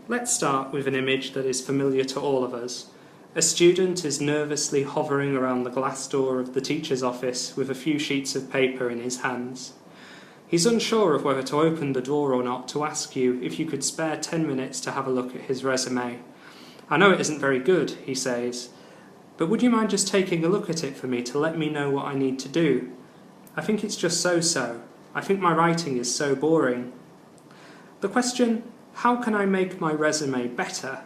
Let's start with an image that is familiar to all of us. A student is nervously hovering around the glass door of the teacher's office with a few sheets of paper in his hands. He's unsure of whether to open the door or not to ask you if you could spare 10 minutes to have a look at his resume. "I know it isn't very good," he says, "but would you mind just taking a look at it for me to let me know what I need to do? I think it's just so-so. I think my writing is so boring." The question, "How can I make my resume better?"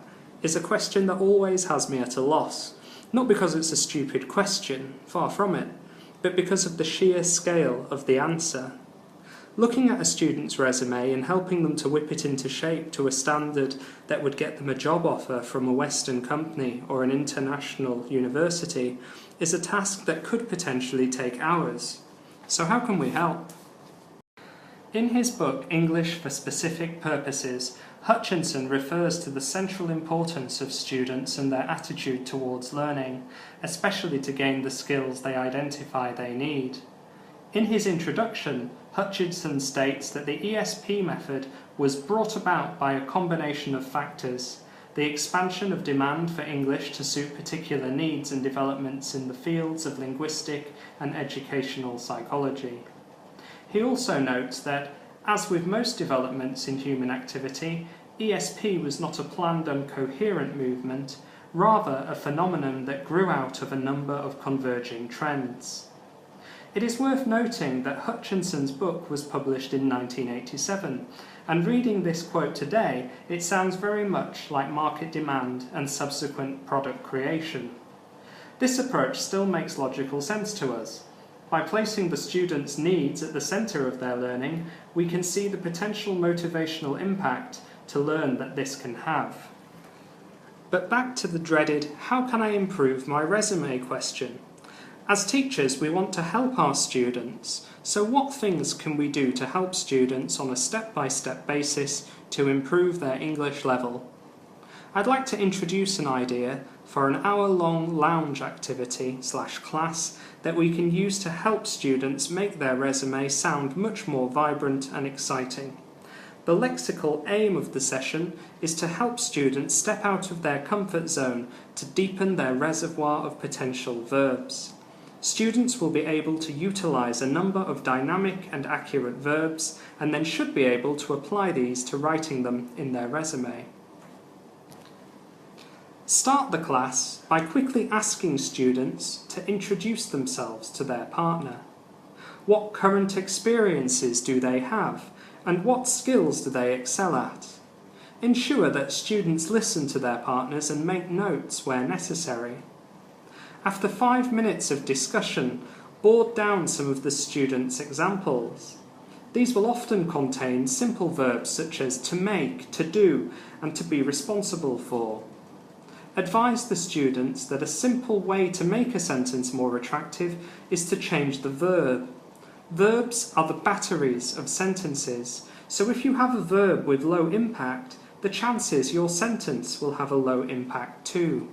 is a question that always has me at a loss. Not because it's a stupid question, far from it, but because of the sheer scale of the answer. Looking at a student's resume and helping them to whip it into shape to a standard that would get them a job offer from a Western company or an international university is a task that could potentially take hours. So how can we help? In his book, English for Specific Purposes, Hutchinson refers to the central importance of students and their attitude towards learning, especially to gain the skills they identify they need. In his introduction, Hutchinson states that the ESP method was brought about by a combination of factors: the expansion of demand for English to suit particular needs and developments in the fields of linguistic and educational psychology. He also notes that, as with most developments in human activity, ESP was not a planned and coherent movement, rather a phenomenon that grew out of a number of converging trends. It is worth noting that Hutchinson's book was published in 1987, and reading this quote today, it sounds very much like market demand and subsequent product creation. This approach still makes logical sense to us. By placing the student's needs at the centre of their learning, we can see the potential motivational impact to learn that this can have. But back to the dreaded "how can I improve my resume" question. As teachers, we want to help our students, so what things can we do to help students on a step-by-step basis to improve their English level? I'd like to introduce an idea for an hour-long lounge activity/class that we can use to help students make their resume sound much more vibrant and exciting. The lexical aim of the session is to help students step out of their comfort zone to deepen their reservoir of potential verbs. Students will be able to utilize a number of dynamic and accurate verbs and then should be able to apply these to writing them in their resume. Start the class by quickly asking students to introduce themselves to their partner. What current experiences do they have, and what skills do they excel at? Ensure that students listen to their partners and make notes where necessary. After 5 minutes of discussion, board down some of the students' examples. These will often contain simple verbs such as to make, to do, and to be responsible for. Advise the students that a simple way to make a sentence more attractive is to change the verb. Verbs are the batteries of sentences, so if you have a verb with low impact, the chances your sentence will have a low impact too.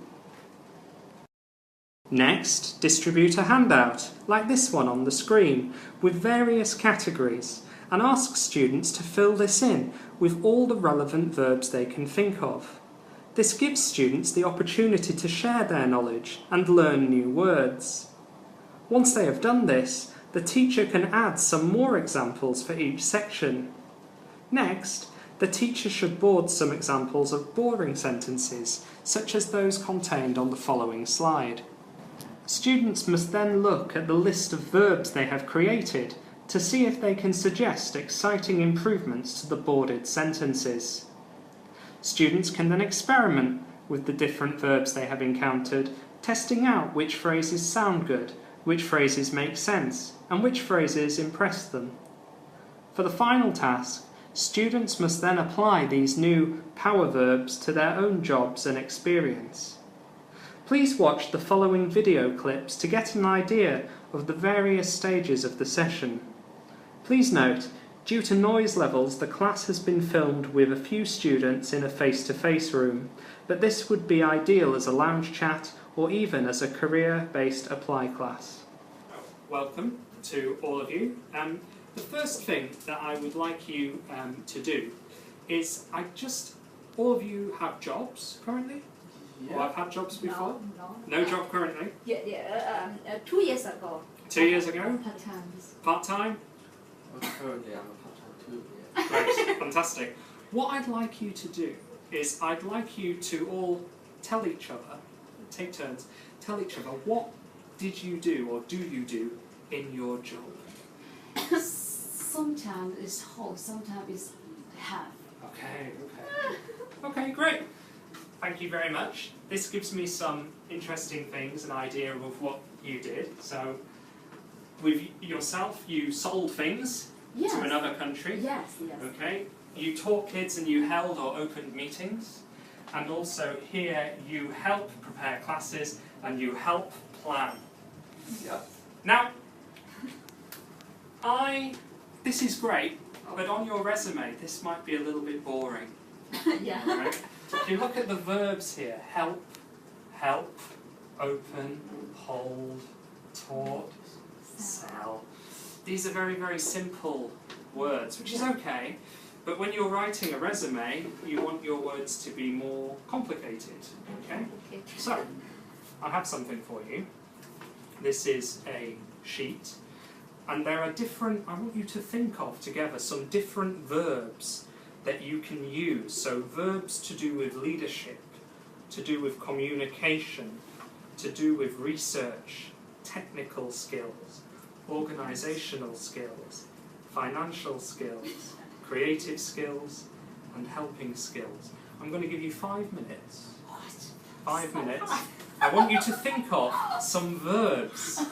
Next, distribute a handout, like this one on the screen, with various categories, and ask students to fill this in with all the relevant verbs they can think of. This gives students the opportunity to share their knowledge and learn new words. Once they have done this, the teacher can add some more examples for each section. Next, the teacher should board some examples of boring sentences, such as those contained on the following slide. Students must then look at the list of verbs they have created to see if they can suggest exciting improvements to the boarded sentences. Students can then experiment with the different verbs they have encountered, testing out which phrases sound good, which phrases make sense, and which phrases impress them. For the final task, students must then apply these new power verbs to their own jobs and experience. Please watch the following video clips to get an idea of the various stages of the session. Please note, due to noise levels, the class has been filmed with a few students in a face-to-face room, but this would be ideal as a lounge chat or even as a career-based apply class. Welcome to all of you. The first thing that I would like you to do is I just all of you have jobs currently? Yeah. Or have had jobs before? No. No job currently? Yeah, 2 years ago. 2 years ago? Part-time. Part-time? Well, currently I'm a part-time too. Yeah. Great, fantastic. What I'd like you to do is I'd like you to all tell each other, take turns, tell each other what did you do or do you do in your job? Sometimes it's whole, sometimes it's half. Okay. Okay, great. Thank you very much. This gives me some interesting things, an idea of what you did. So, with yourself, you sold things Yes. to another country. Yes. Okay. You taught kids and you held or opened meetings. And also here you help prepare classes and you help plan. Yep. Now, this is great, but on your resume this might be a little bit boring. Yeah. Right? If you look at the verbs here, help, open, hold, taught, sell. These are very, very simple words, which is okay, but when you're writing a resume, you want your words to be more complicated, okay? Okay. So, I have something for you. This is a sheet, and there are I want you to think of together some different verbs that you can use. So verbs to do with leadership, to do with communication, to do with research, technical skills, organisational skills, financial skills, creative skills, and helping skills. I'm going to give you 5 minutes. What? 5 minutes. I want you to think of some verbs.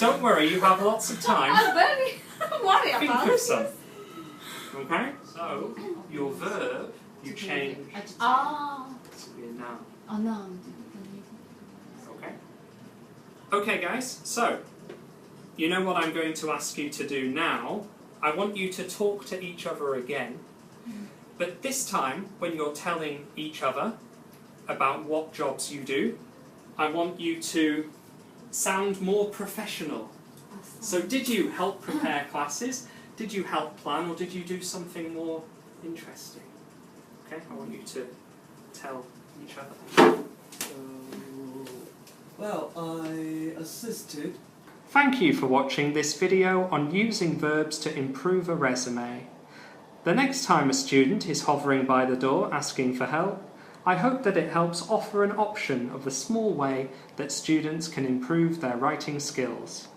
Don't worry, you have lots of time. I'm very worried Think about of it. some. Okay? So, your verb, you change Oh. to be a noun. Oh no. Okay? Okay, guys, so, you know what I'm going to ask you to do now. I want you to talk to each other again. But this time, when you're telling each other about what jobs you do, I want you to sound more professional. So did you help prepare classes? Did you help plan, or did you do something more interesting? Okay, I want you to tell each other. Well, I assisted. Thank you for watching this video on using verbs to improve a resume. The next time a student is hovering by the door asking for help, I hope that it helps offer an option of the small way that students can improve their writing skills.